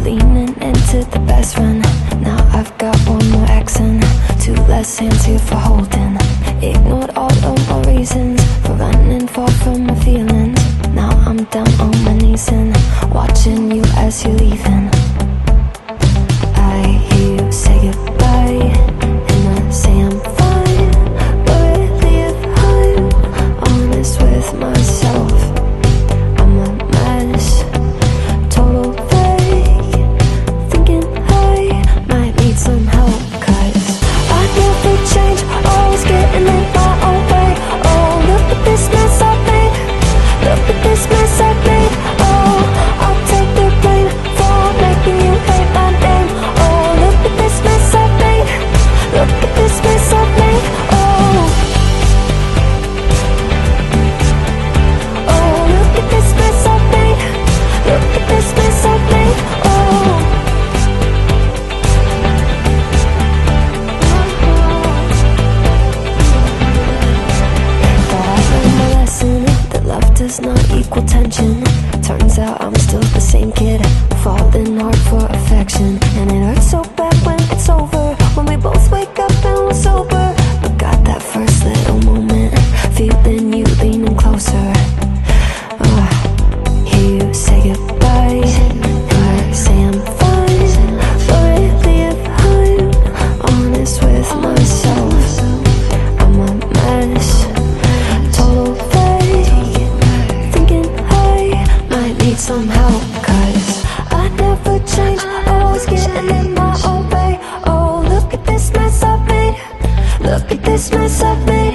leaning into the best friend. Now I've got one more accent, two less hands here for holding. Ignored all of my reasons for running far from my feelings. Now I'm down on my knees and watching you as you're leaving. I hear you say goodbye, and I say I'm fine, but really if I'm honest with myself, I'm a mess, total fake, thinking I might need some help. Cause I never change, always getting in my own way. Oh, look at this mess I've made, look at this mess I've made. Oh, I'll take the blame for making you hate my name. Oh, look at this mess I've made, look at this mess I've made. Oh, oh, look at this mess I've made, look at this mess I've made. Oh, but I learned my lesson that love does not equal tension. Turns out I'm still the same kid, falling hard for affection. And it hurts so bad when it's over, when we both wake up and we're sober. But got that first little moment, feeling you leaning closer. Hear you say goodbye, and I say I'm fine, but really if I'm honest with myself, I'm a mess, total fake, thinking I might need some help. Cause I never change, always getting in my own way. Oh, look at this mess I've made, look at this mess I've made.